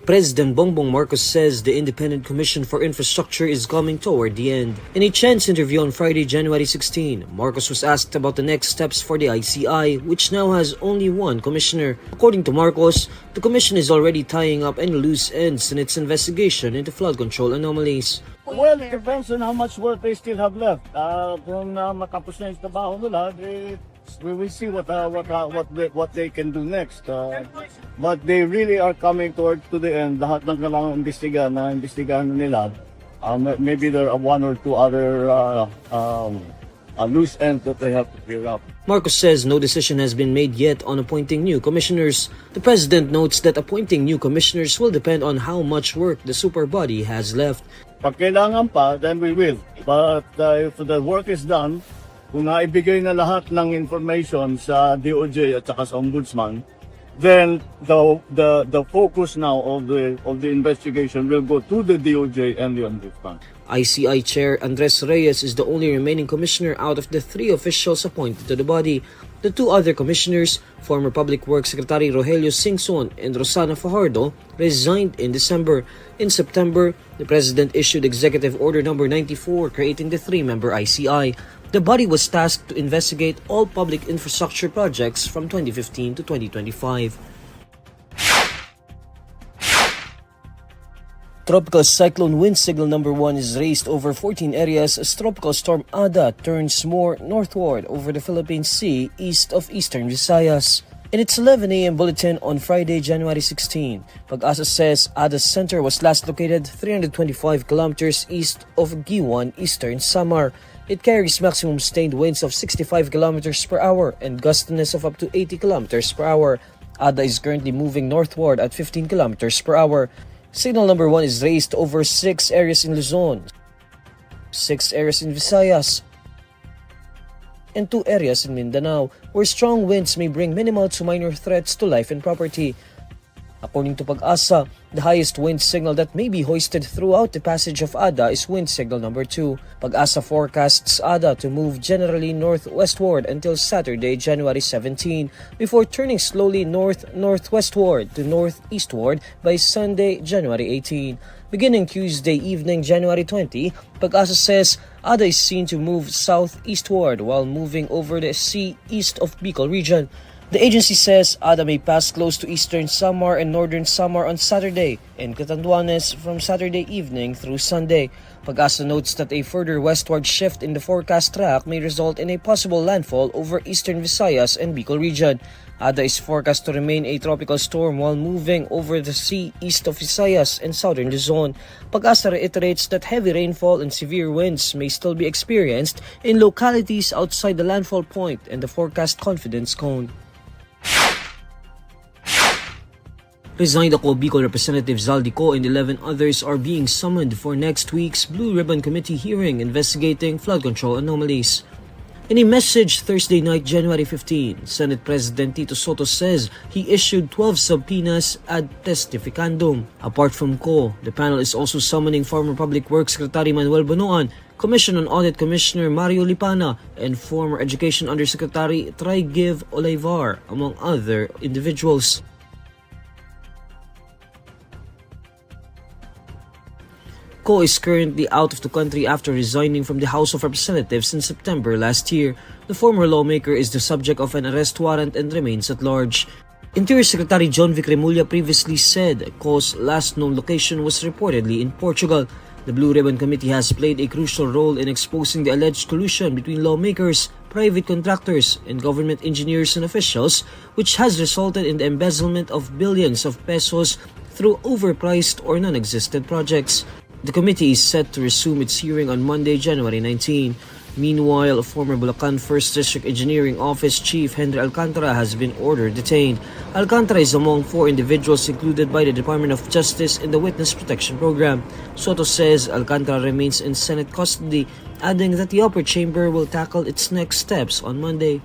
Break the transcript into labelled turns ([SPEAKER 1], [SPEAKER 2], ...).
[SPEAKER 1] President Bongbong Marcos says the Independent Commission for Infrastructure is coming toward the end. In a chance interview on Friday, January 16, Marcos was asked about the next steps for the ICI, which now has only one commissioner. According to Marcos, the commission is already tying up any loose ends in its investigation into flood control anomalies.
[SPEAKER 2] Well, it depends on how much work they still have left. Kung matapos na yung trabaho nila, we will see what they can do next. But they really are coming to the end. Lahat ng kailangan imbestigahan nila. Maybe there are one or two other loose ends that they have to clear up.
[SPEAKER 1] Marcos says no decision has been made yet on appointing new commissioners. The president notes that appointing new commissioners will depend on how much work the super body has left.
[SPEAKER 2] Pag kailangan pa, then we will. But if the work is done, kung naibigay na lahat ng information sa DOJ at saka sa Ombudsman, then the focus now of the investigation will go to the DOJ and the Ombudsman.
[SPEAKER 1] ICI Chair Andres Reyes is the only remaining commissioner out of the 3 officials appointed to the body. The 2 other commissioners, former Public Works Secretary Rogelio Singson and Rosana Fajardo, resigned in December. In September, the President issued Executive Order No. 94 creating the 3-member ICI. The body was tasked to investigate all public infrastructure projects from 2015 to 2025. Tropical Cyclone Wind Signal No. 1 is raised over 14 areas as Tropical Storm Ada turns more northward over the Philippine Sea east of eastern Visayas. In its 11 a.m. bulletin on Friday, January 16, Pag-asa says Ada's center was last located 325 kilometers east of Giwan, eastern Samar. It carries maximum sustained winds of 65 kilometers per hour and gustiness of up to 80 kilometers per hour. Ada is currently moving northward at 15 kilometers per hour. Signal No. 1 is raised over 6 areas in Luzon, 6 areas in Visayas, and 2 areas in Mindanao, where strong winds may bring minimal to minor threats to life and property. According to Pag-asa, the highest wind signal that may be hoisted throughout the passage of Ada is wind signal No. 2. Pag-asa forecasts Ada to move generally northwestward until Saturday, January 17, before turning slowly north-northwestward to northeastward by Sunday, January 18. Beginning Tuesday evening, January 20, Pag-asa says Ada is seen to move southeastward while moving over the sea east of Bicol region. The agency says Ada may pass close to eastern Samar and northern Samar on Saturday and Catanduanes from Saturday evening through Sunday. Pag-asa notes that a further westward shift in the forecast track may result in a possible landfall over eastern Visayas and Bicol region. Ada is forecast to remain a tropical storm while moving over the sea east of Visayas and southern Luzon. Pag-asa reiterates that heavy rainfall and severe winds may still be experienced in localities outside the landfall point and the forecast confidence cone. Resigned ako Bicol Representative Zaldy Co and 11 others are being summoned for next week's Blue Ribbon Committee hearing investigating flood control anomalies. In a message Thursday night, January 15, Senate President Tito Sotto says he issued 12 subpoenas ad testificandum. Apart from Co, the panel is also summoning former Public Works Secretary Manuel Bonoan, Commission on Audit Commissioner Mario Lipana, and former Education Undersecretary Trigiv Olivar, among other individuals. Co is currently out of the country after resigning from the House of Representatives in September last year. The former lawmaker is the subject of an arrest warrant and remains at large. Interior Secretary John Vic Remulla previously said Co's last known location was reportedly in Portugal. The Blue Ribbon Committee has played a crucial role in exposing the alleged collusion between lawmakers, private contractors, and government engineers and officials, which has resulted in the embezzlement of billions of pesos through overpriced or non-existent projects. The committee is set to resume its hearing on Monday, January 19. Meanwhile, former Bulacan 1st District Engineering Office Chief Henry Alcantara has been ordered detained. Alcantara is among 4 individuals included by the Department of Justice in the Witness Protection Program. Sotto says Alcantara remains in Senate custody, adding that the upper chamber will tackle its next steps on Monday.